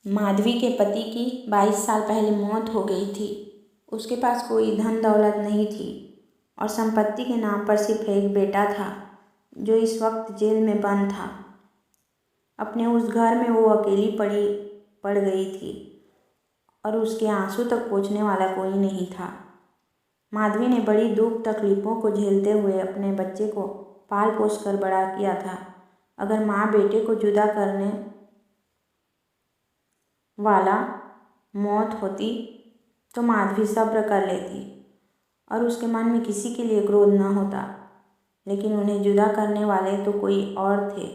माधवी के पति की 22 साल पहले मौत हो गई थी। उसके पास कोई धन दौलत नहीं थी और संपत्ति के नाम पर सिर्फ एक बेटा था जो इस वक्त जेल में बंद था। अपने उस घर में वो अकेली पड़ गई थी और उसके आंसू तक पोंछने वाला कोई नहीं था। माधवी ने बड़ी दुख तकलीफ़ों को झेलते हुए अपने बच्चे को पाल पोस कर बड़ा किया था। अगर माँ बेटे को जुदा करने वाला मौत होती तो माधवी सब्र कर लेती और उसके मन में किसी के लिए क्रोध न होता, लेकिन उन्हें जुदा करने वाले तो कोई और थे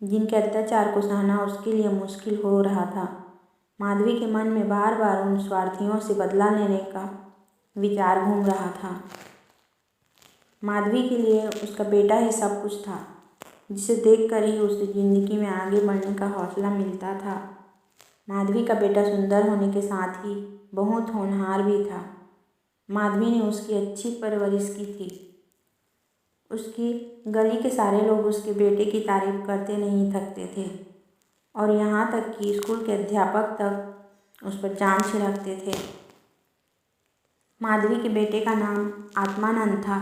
जिनके अत्याचार को सहना उसके लिए मुश्किल हो रहा था। माधवी के मन में बार बार उन स्वार्थियों से बदला लेने का विचार घूम रहा था। माधवी के लिए उसका बेटा ही सब कुछ था, जिसे देखकर ही उसे ज़िंदगी में आगे बढ़ने का हौसला मिलता था। माधवी का बेटा सुंदर होने के साथ ही बहुत होनहार भी था। माधवी ने उसकी अच्छी परवरिश की थी। उसकी गली के सारे लोग उसके बेटे की तारीफ करते नहीं थकते थे और यहाँ तक कि स्कूल के अध्यापक तक उस पर जान छिड़कते थे। माधवी के बेटे का नाम आत्मानंद था।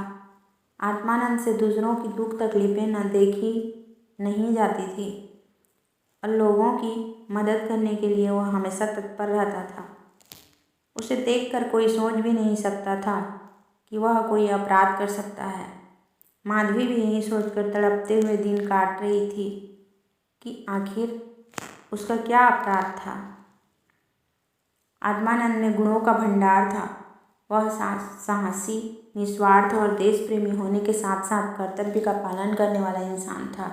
आत्मानंद से दूसरों की दुख तकलीफ़ें न देखी नहीं जाती थी और लोगों की मदद करने के लिए वह हमेशा तत्पर रहता था। उसे देखकर कोई सोच भी नहीं सकता था कि वह कोई अपराध कर सकता है। माधवी भी यही सोचकर तड़पते हुए दिन काट रही थी कि आखिर उसका क्या अपराध था। आत्मानंद में गुणों का भंडार था। वह साहसी, निस्वार्थ और देश प्रेमी होने के साथ साथ कर्तव्य का पालन करने वाला इंसान था।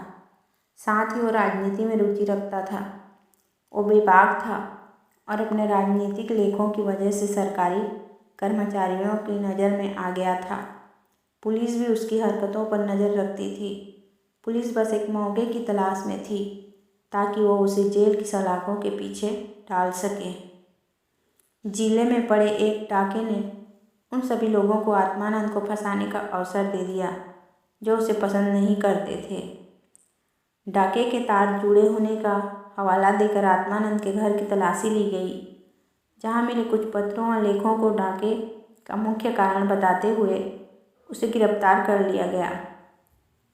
साथ ही वो राजनीति में रुचि रखता था। वो बेबाक था और अपने राजनीतिक लेखों की वजह से सरकारी कर्मचारियों की नज़र में आ गया था। पुलिस भी उसकी हरकतों पर नज़र रखती थी। पुलिस बस एक मौके की तलाश में थी ताकि वो उसे जेल की सलाखों के पीछे डाल सके। जिले में पड़े एक डाके ने उन सभी लोगों को आत्मानंद को फंसाने का अवसर दे दिया जो उसे पसंद नहीं करते थे। डाके के तार जुड़े होने का हवाला देकर आत्मानंद के घर की तलाशी ली गई, जहां मिले कुछ पत्रों और लेखों को डाके का मुख्य कारण बताते हुए उसे गिरफ्तार कर लिया गया।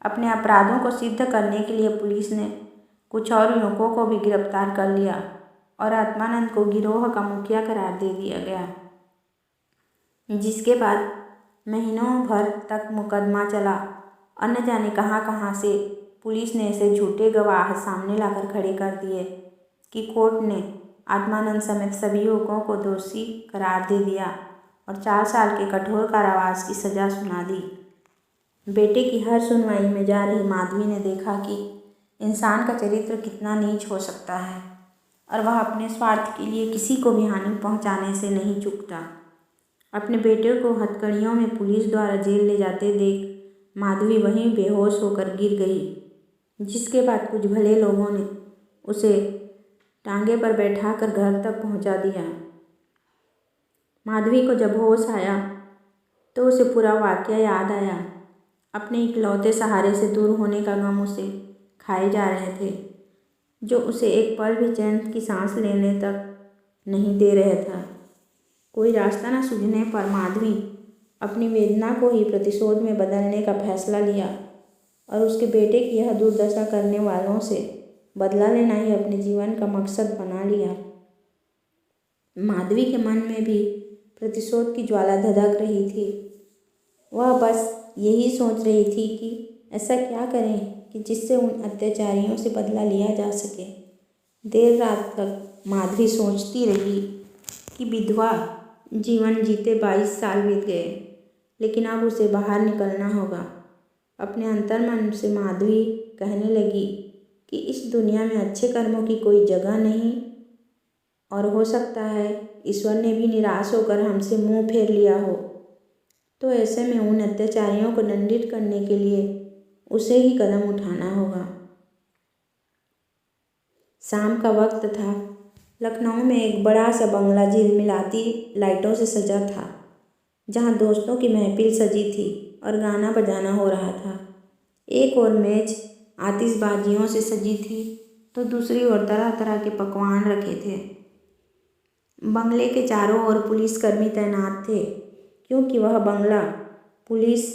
अपने अपराधों को सिद्ध करने के लिए पुलिस ने कुछ और युवकों को भी गिरफ्तार कर लिया और आत्मानंद को गिरोह का मुखिया करार दे दिया गया, जिसके बाद महीनों भर तक मुकदमा चला और न जाने कहां से पुलिस ने ऐसे झूठे गवाह सामने लाकर खड़े कर दिए कि कोर्ट ने आत्मानंद समेत सभी युवकों को दोषी करार दे दिया और 4 साल के कठोर कारावास की सज़ा सुना दी। बेटे की हर सुनवाई में जा रही माधवी ने देखा कि इंसान का चरित्र कितना नीच हो सकता है और वह अपने स्वार्थ के लिए किसी को भी हानि पहुंचाने से नहीं चूकता। अपने बेटे को हथकड़ियों में पुलिस द्वारा जेल ले जाते देख माधवी वहीं बेहोश होकर गिर गई, जिसके बाद कुछ भले लोगों ने उसे टांगे पर बैठाकर घर तक पहुंचा दिया। माधवी को जब होश आया तो उसे पूरा वाकया याद आया। अपने इकलौते सहारे से दूर होने का गम उसे खाए जा रहे थे, जो उसे एक पल भी चैन की सांस लेने तक नहीं दे रहे था। कोई रास्ता न सूझने पर माधवी अपनी वेदना को ही प्रतिशोध में बदलने का फैसला लिया और उसके बेटे की यह दुर्दशा करने वालों से बदला लेना ही अपने जीवन का मकसद बना लिया। माधवी के मन में भी प्रतिशोध की ज्वाला धधक रही थी। वह बस यही सोच रही थी कि ऐसा क्या करें कि जिससे उन अत्याचारियों से बदला लिया जा सके। देर रात तक माधवी सोचती रही कि विधवा जीवन जीते 22 साल बीत गए, लेकिन अब उसे बाहर निकलना होगा। अपने अंतर्मन से माधवी कहने लगी कि इस दुनिया में अच्छे कर्मों की कोई जगह नहीं और हो सकता है ईश्वर ने भी निराश होकर हमसे मुंह फेर लिया हो, तो ऐसे में उन अत्याचारियों को दंडित करने के लिए उसे ही कदम उठाना होगा। शाम का वक्त था। लखनऊ में एक बड़ा सा बंगला झिलमिलाती लाइटों से सजा था, जहां दोस्तों की महफिल सजी थी और गाना बजाना हो रहा था। एक और मेज आतिशबाजियों से सजी थी तो दूसरी ओर तरह तरह के पकवान रखे थे। बंगले के चारों ओर पुलिसकर्मी तैनात थे, क्योंकि वह बंगला पुलिस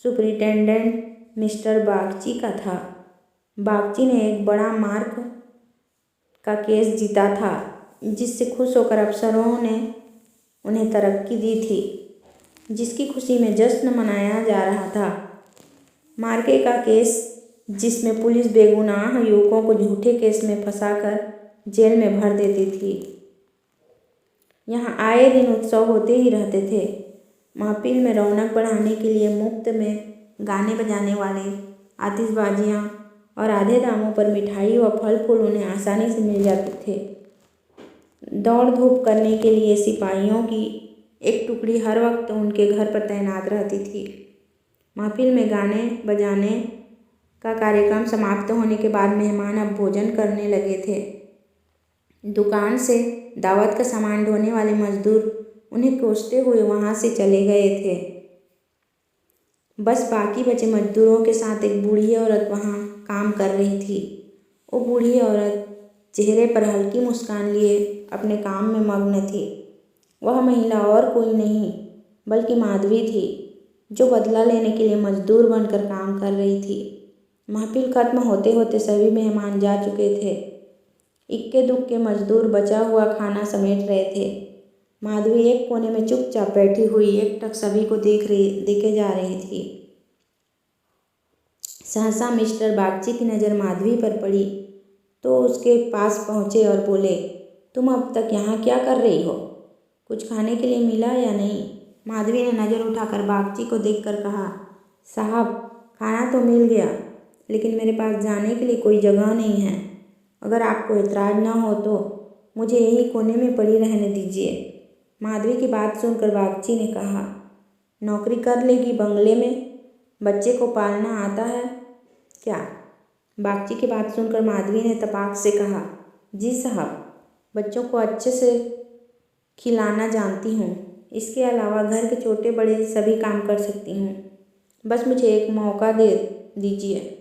सुपरिटेंडेंट मिस्टर बागची का था। बागची ने एक बड़ा मार्क का केस जीता था, जिससे खुश होकर अफसरों ने उन्हें तरक्की दी थी, जिसकी खुशी में जश्न मनाया जा रहा था। मार्के का केस, जिसमें पुलिस बेगुनाह युवकों को झूठे केस में फंसाकर जेल में भर देती थी। यहाँ आए दिन उत्सव होते ही रहते थे। महफिल में रौनक बढ़ाने के लिए मुफ्त में गाने बजाने वाले, आतिशबाजियाँ और आधे दामों पर मिठाई व फल फूल उन्हें आसानी से मिल जाते थे। दौड़ धूप करने के लिए सिपाहियों की एक टुकड़ी हर वक्त उनके घर पर तैनात रहती थी। महफिल में गाने बजाने का कार्यक्रम समाप्त होने के बाद मेहमान अब भोजन करने लगे थे। दुकान से दावत का सामान ढोने वाले मजदूर उन्हें कोसते हुए वहाँ से चले गए थे। बस बाकी बचे मजदूरों के साथ एक बूढ़ी औरत वहाँ काम कर रही थी। वो बूढ़ी औरत चेहरे पर हल्की मुस्कान लिए अपने काम में मग्न थी। वह महिला और कोई नहीं बल्कि माधवी थी, जो बदला लेने के लिए मजदूर बनकर काम कर रही थी। महफिल खत्म होते होते सभी मेहमान जा चुके थे। इक्के दुक्के मजदूर बचा हुआ खाना समेट रहे थे। माधवी एक कोने में चुपचाप बैठी हुई एकटक सभी को देखे जा रही थी। सहसा मिस्टर बागची की नज़र माधवी पर पड़ी तो उसके पास पहुँचे और बोले, तुम अब तक यहाँ क्या कर रही हो? कुछ खाने के लिए मिला या नहीं? माधवी ने नज़र उठाकर बागची को देखकर कहा, साहब, खाना तो मिल गया, लेकिन मेरे पास जाने के लिए कोई जगह नहीं है। अगर आपको एतराज़ ना हो तो मुझे यही कोने में पड़ी रहने दीजिए। माधवी की बात सुनकर बागची ने कहा, नौकरी कर लेगी बंगले में? बच्चे को पालना आता है क्या? बागची की बात सुनकर माधवी ने तपाक से कहा, जी साहब, बच्चों को अच्छे से खिलाना जानती हूँ। इसके अलावा घर के छोटे बड़े सभी काम कर सकती हूँ। बस मुझे एक मौका दे दीजिए।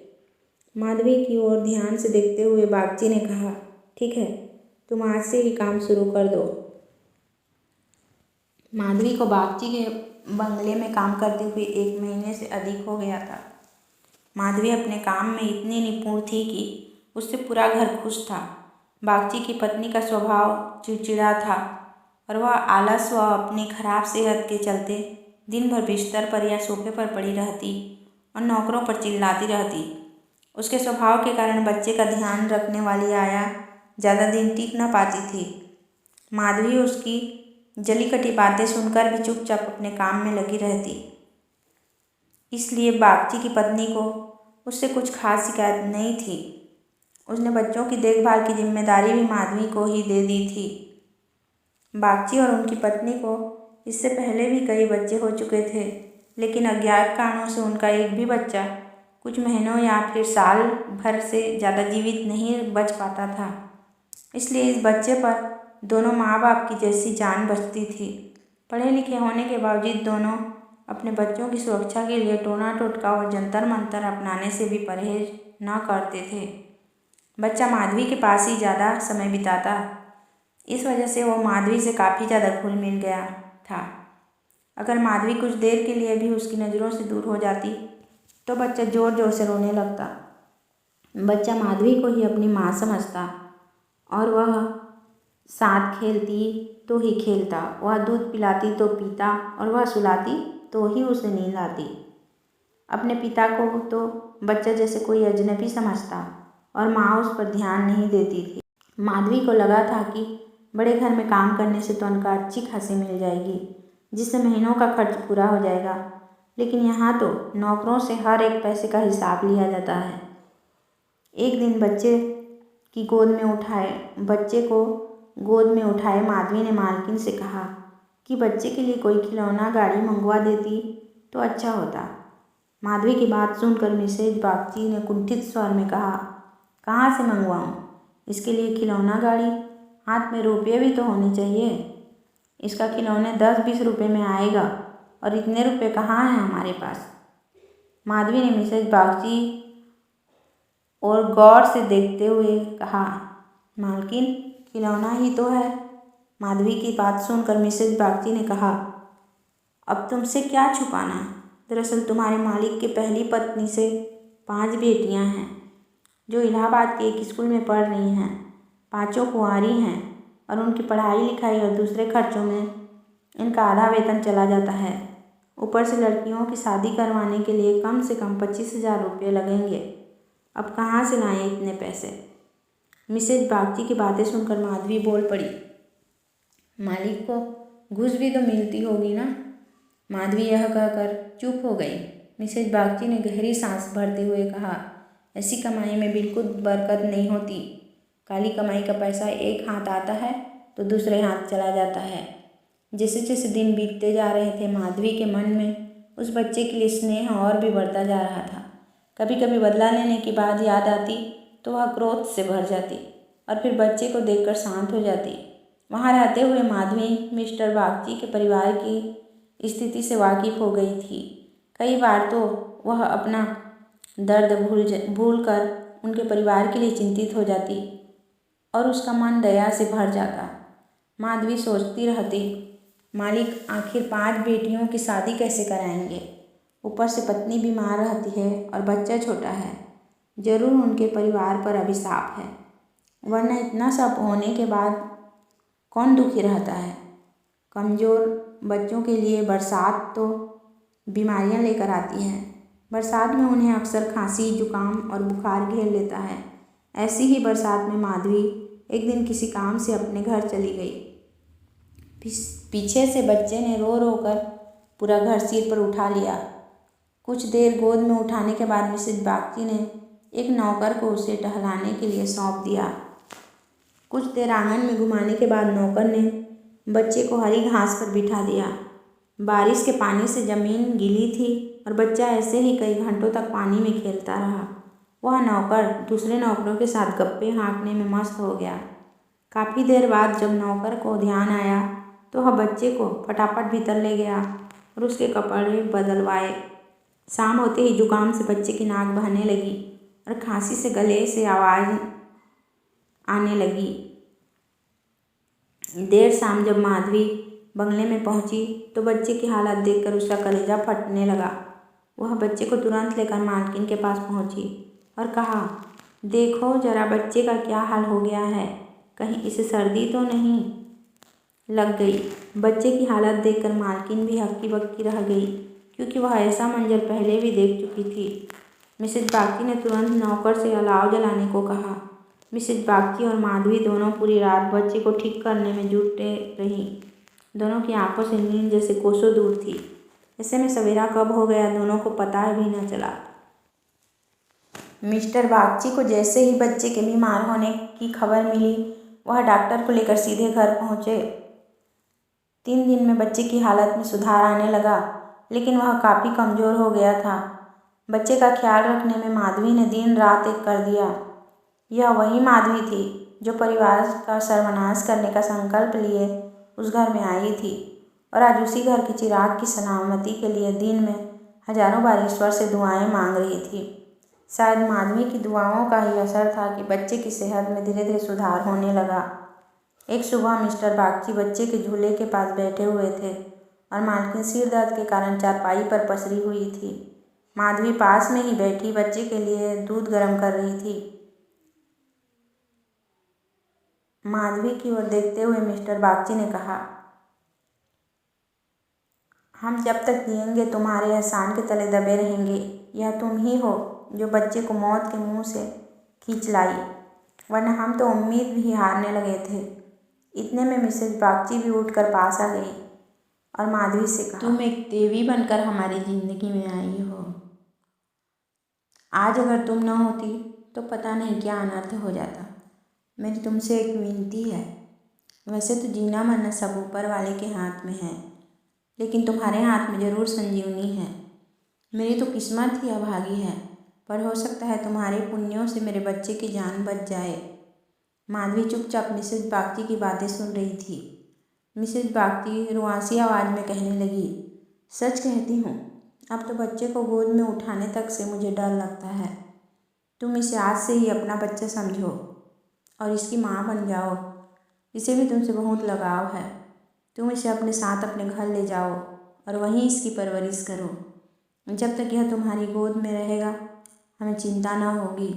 माधवी की ओर ध्यान से देखते हुए बागची ने कहा, ठीक है, तुम आज से ही काम शुरू कर दो। माधवी को बागची के बंगले में काम करते हुए 1 महीने से अधिक हो गया था। माधवी अपने काम में इतनी निपुण थी कि उससे पूरा घर खुश था। बागची की पत्नी का स्वभाव चिड़चिड़ा था और वह आलस व अपनी खराब सेहत के चलते दिन भर बिस्तर पर या सोफे पर पड़ी रहती और नौकरों पर चिल्लाती रहती। उसके स्वभाव के कारण बच्चे का ध्यान रखने वाली आया ज़्यादा दिन टिक न पाती थी। माधवी उसकी जली कटी बातें सुनकर भी चुपचाप अपने काम में लगी रहती। इसलिए बागची की पत्नी को उससे कुछ खास शिकायत नहीं थी। उसने बच्चों की देखभाल की जिम्मेदारी भी माधवी को ही दे दी थी। बागची और उनकी पत्नी को इससे पहले भी कई बच्चे हो चुके थे, लेकिन अज्ञात कारणों से उनका एक भी बच्चा कुछ महीनों या फिर साल भर से ज़्यादा जीवित नहीं बच पाता था। इसलिए इस बच्चे पर दोनों माँ बाप की जैसी जान बचती थी। पढ़े लिखे होने के बावजूद दोनों अपने बच्चों की सुरक्षा के लिए टोना टोटका और जंतर मंतर अपनाने से भी परहेज न करते थे। बच्चा माधवी के पास ही ज़्यादा समय बिताता। इस वजह से वो माधवी से काफ़ी ज़्यादा घुल मिल गया था। अगर माधवी कुछ देर के लिए भी उसकी नज़रों से दूर हो जाती तो बच्चा ज़ोर ज़ोर से रोने लगता। बच्चा माधवी को ही अपनी माँ समझता और वह साथ खेलती तो ही खेलता, वह दूध पिलाती तो पीता और वह सुलाती तो ही उसे नींद आती। अपने पिता को तो बच्चा जैसे कोई अजनबी समझता और माँ उस पर ध्यान नहीं देती थी। माधवी को लगा था कि बड़े घर में काम करने से तो तनख्वाह अच्छी खासी मिल जाएगी, जिससे महीनों का खर्च पूरा हो जाएगा, लेकिन यहाँ तो नौकरों से हर एक पैसे का हिसाब लिया जाता है। एक दिन बच्चे को गोद में उठाए माधवी ने मालकिन से कहा कि बच्चे के लिए कोई खिलौना गाड़ी मंगवा देती तो अच्छा होता। माधवी की बात सुनकर मिसेज बागची ने कुंठित स्वर में कहा, कहाँ से मंगवाऊँ? इसके लिए खिलौना गाड़ी? हाथ में रुपये भी तो होने चाहिए। इसका खिलौने 10-20 रुपये में आएगा और इतने रुपये कहाँ हैं हमारे पास। माधवी ने मिसेज बागची और गौर से देखते हुए कहा, मालकिन, खिलौना ही तो है। माधवी की बात सुनकर मिसेज बागची ने कहा, अब तुमसे क्या छुपाना। दरअसल तुम्हारे मालिक की पहली पत्नी से 5 बेटियां हैं जो इलाहाबाद के एक स्कूल में पढ़ रही हैं। 5 कुंवारी हैं और उनकी पढ़ाई लिखाई और दूसरे खर्चों में इनका आधा वेतन चला जाता है। ऊपर से लड़कियों की शादी करवाने के लिए कम से कम 25,000 रुपये लगेंगे। अब कहाँ से लाएं इतने पैसे। मिसेज बागची की बातें सुनकर माधवी बोल पड़ी, मालिक को घूस भी तो मिलती होगी ना। माधवी यह कहकर चुप हो गई। मिसेज बागची ने गहरी सांस भरते हुए कहा, ऐसी कमाई में बिल्कुल बरकत नहीं होती। काली कमाई का पैसा एक हाथ आता है तो दूसरे हाथ चला जाता है। जैसे जैसे दिन बीतते जा रहे थे, माधवी के मन में उस बच्चे के लिए स्नेह और भी बढ़ता जा रहा था। कभी कभी बदला लेने की बात याद आती तो वह क्रोध से भर जाती और फिर बच्चे को देखकर शांत हो जाती। वहाँ रहते हुए माधवी मिस्टर बागची के परिवार की स्थिति से वाकिफ हो गई थी। कई बार तो वह अपना दर्द भूल कर उनके परिवार के लिए चिंतित हो जाती और उसका मन दया से भर जाता। माधवी सोचती रहती, मालिक आखिर 5 बेटियों की शादी कैसे कराएंगे। ऊपर से पत्नी बीमार रहती है और बच्चा छोटा है। जरूर उनके परिवार पर अभिशाप है, वरना इतना सब होने के बाद कौन दुखी रहता है। कमज़ोर बच्चों के लिए बरसात तो बीमारियां लेकर आती है। बरसात में उन्हें अक्सर खांसी, जुकाम और बुखार घेर लेता है। ऐसी ही बरसात में माधवी एक दिन किसी काम से अपने घर चली गई। पीछे से बच्चे ने रो रो कर पूरा घर सिर पर उठा लिया। कुछ देर गोद में उठाने के बाद मिसेज बागची ने एक नौकर को उसे टहलाने के लिए सौंप दिया। कुछ देर आंगन में घुमाने के बाद नौकर ने बच्चे को हरी घास पर बिठा दिया। बारिश के पानी से ज़मीन गीली थी और बच्चा ऐसे ही कई घंटों तक पानी में खेलता रहा। वह नौकर दूसरे नौकरों के साथ गप्पे हाँकने में मस्त हो गया। काफ़ी देर बाद जब नौकर को ध्यान आया तो वह बच्चे को फटाफट भीतर ले गया और उसके कपड़े बदलवाए। शाम होते ही जुकाम से बच्चे की नाक बहने लगी और खांसी से गले से आवाज़ आने लगी। देर शाम जब माधवी बंगले में पहुंची तो बच्चे की हालत देखकर उसका कलेजा फटने लगा। वह बच्चे को तुरंत लेकर मालकिन के पास पहुंची और कहा, देखो जरा बच्चे का क्या हाल हो गया है, कहीं इसे सर्दी तो नहीं लग गई। बच्चे की हालत देखकर मालकिन भी हक्की बक्की रह गई, क्योंकि वह ऐसा मंजर पहले भी देख चुकी थी। मिसेज बागची ने तुरंत नौकर से अलाव जलाने को कहा। मिसेज बागची और माधवी दोनों पूरी रात बच्चे को ठीक करने में जुटे रहीं। दोनों की आंखों से नींद जैसे कोसों दूर थी। ऐसे में सवेरा कब हो गया दोनों को पता भी न चला। मिस्टर बागची को जैसे ही बच्चे के बीमार होने की खबर मिली, वह डॉक्टर को लेकर सीधे घर पहुँचे। 3 दिन में बच्चे की हालत में सुधार आने लगा, लेकिन वह काफ़ी कमज़ोर हो गया था। बच्चे का ख्याल रखने में माधवी ने दिन रात एक कर दिया। यह वही माधवी थी जो परिवार का सर्वनाश करने का संकल्प लिए उस घर में आई थी और आज उसी घर के चिराग की सलामती के लिए दिन में हजारों बार ईश्वर से दुआएं मांग रही थी। शायद माधवी की दुआओं का ही असर था कि बच्चे की सेहत में धीरे धीरे सुधार होने लगा। एक सुबह मिस्टर बागची बच्चे के झूले के पास बैठे हुए थे और मालकिन सिर दर्द के कारण चारपाई पर पसरी हुई थी। माधवी पास में ही बैठी बच्चे के लिए दूध गर्म कर रही थी। माधवी की ओर देखते हुए मिस्टर बागची ने कहा, हम जब तक जिएंगे तुम्हारे एहसान के तले दबे रहेंगे। यह तुम ही हो जो बच्चे को मौत के मुंह से खींच लाई, वरना हम तो उम्मीद भी हारने लगे थे। इतने में मिसेज बागची भी उठकर पास आ गई और माधवी से कहा, तुम एक देवी बनकर हमारी ज़िंदगी में आई हो। आज अगर तुम न होती तो पता नहीं क्या अनर्थ हो जाता। मेरी तुमसे एक विनती है। वैसे तो जीना मरना सब ऊपर वाले के हाथ में है, लेकिन तुम्हारे हाथ में ज़रूर संजीवनी है। मेरी तो किस्मत ही अभागी है, पर हो सकता है तुम्हारे पुण्यों से मेरे बच्चे की जान बच जाए। माधवी चुपचाप मिसेज बागची की बातें सुन रही थी। मिसेज बागची रुआसी आवाज़ में कहने लगी, सच कहती हूँ, अब तो बच्चे को गोद में उठाने तक से मुझे डर लगता है। तुम इसे आज से ही अपना बच्चा समझो और इसकी माँ बन जाओ। इसे भी तुमसे बहुत लगाव है। तुम इसे अपने साथ अपने घर ले जाओ और वहीं इसकी परवरिश करो। जब तक यह तुम्हारी गोद में रहेगा हमें चिंता न होगी।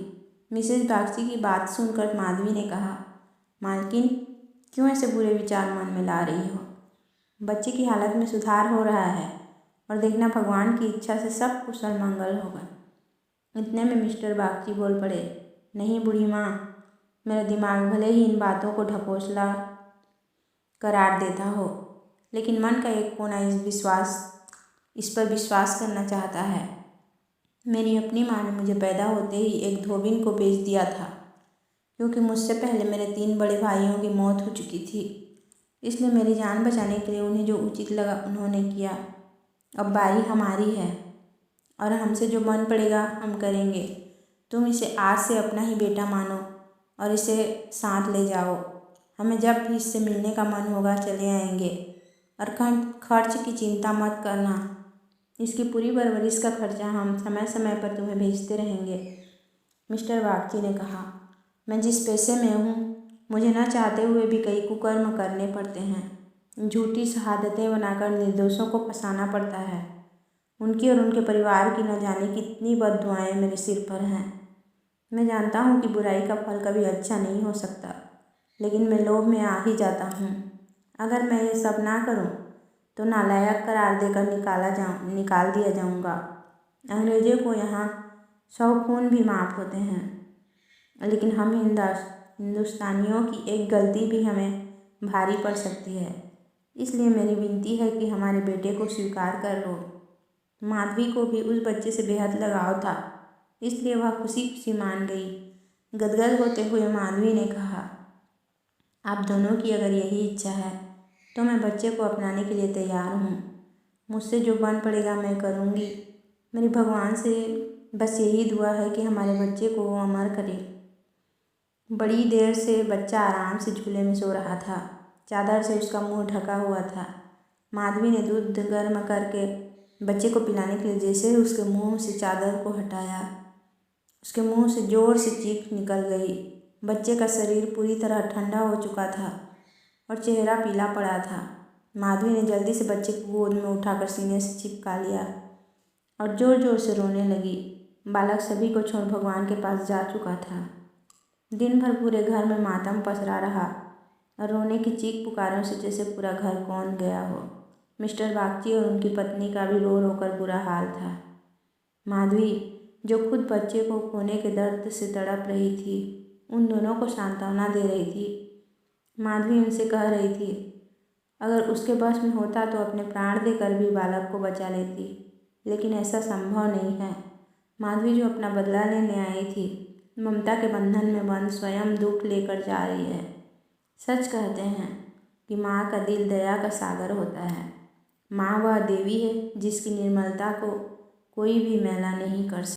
मिसेज बागची की बात सुनकर माधवी ने कहा, मालकिन क्यों ऐसे बुरे विचार मन में ला रही हो? बच्चे की हालत में सुधार हो रहा है और देखना भगवान की इच्छा से सब कुशल मंगल होगा। इतने में मिस्टर बागची बोल पड़े, नहीं बूढ़ी माँ, मेरा दिमाग भले ही इन बातों को ढकोसला करार देता हो, लेकिन मन का एक कोना इस पर विश्वास करना चाहता है। मेरी अपनी माँ ने मुझे पैदा होते ही एक धोबिन को बेच दिया था, क्योंकि मुझसे पहले मेरे 3 बड़े भाइयों की मौत हो चुकी थी। इसलिए मेरी जान बचाने के लिए उन्हें जो उचित लगा उन्होंने किया। अब बारी हमारी है और हमसे जो मन पड़ेगा हम करेंगे। तुम इसे आज से अपना ही बेटा मानो और इसे साथ ले जाओ। हमें जब भी इससे मिलने का मन होगा चले आएंगे और खर्च की चिंता मत करना। इसकी पूरी परवरिश का खर्चा हम समय समय पर तुम्हें भेजते रहेंगे। मिस्टर बागची ने कहा, मैं जिस पेशे में हूँ मुझे न चाहते हुए भी कई कुकर्म करने पड़ते हैं। झूठी शहादतें बनाकर निर्दोषों को फंसाना पड़ता है। उनकी और उनके परिवार की न जाने कितनी बद्दुआएं मेरे सिर पर हैं। मैं जानता हूँ कि बुराई का फल कभी अच्छा नहीं हो सकता, लेकिन मैं लोभ में आ ही जाता हूँ। अगर मैं ये सब ना करूँ तो नालायक करार देकर निकाल दिया जाऊँगा। अंग्रेज़ों को यहाँ 100 खून भी माफ़ होते हैं, लेकिन हम हिंदुस्तानियों की एक गलती भी हमें भारी पड़ सकती है। इसलिए मेरी विनती है कि हमारे बेटे को स्वीकार कर लो। माधवी को भी उस बच्चे से बेहद लगाव था, इसलिए वह खुशी खुशी मान गई। गदगद होते हुए माधवी ने कहा, आप दोनों की अगर यही इच्छा है तो मैं बच्चे को अपनाने के लिए तैयार हूँ। मुझसे जो बन पड़ेगा मैं करूँगी। मेरी भगवान से बस यही दुआ है कि हमारे बच्चे को वो अमर करे। बड़ी देर से बच्चा आराम से झूले में सो रहा था। चादर से उसका मुंह ढका हुआ था। माधवी ने दूध गर्म करके बच्चे को पिलाने के लिए जैसे ही उसके मुंह से चादर को हटाया, उसके मुंह से जोर से चीख निकल गई। बच्चे का शरीर पूरी तरह ठंडा हो चुका था और चेहरा पीला पड़ा था। माधवी ने जल्दी से बच्चे को गोद में उठाकर सीने से चिपका लिया और जोर जोर से रोने लगी। बालक सभी को छोड़ भगवान के पास जा चुका था। दिन भर पूरे घर में मातम पसरा रहा और रोने की चीख पुकारों से जैसे पूरा घर कौंध गया हो। मिस्टर बागची और उनकी पत्नी का भी रो रोकर बुरा हाल था। माधवी, जो खुद बच्चे को खोने के दर्द से तड़प रही थी, उन दोनों को सांत्वना दे रही थी। माधवी उनसे कह रही थी, अगर उसके बस में होता तो अपने प्राण देकर भी बालक को बचा लेती, लेकिन ऐसा संभव नहीं है। माधवी जो अपना बदला लेने आई थी, ममता के बंधन में बंध स्वयं दुख लेकर जा रही है। सच कहते हैं कि माँ का दिल दया का सागर होता है। माँ वह देवी है जिसकी निर्मलता को कोई भी मैला नहीं कर सकता।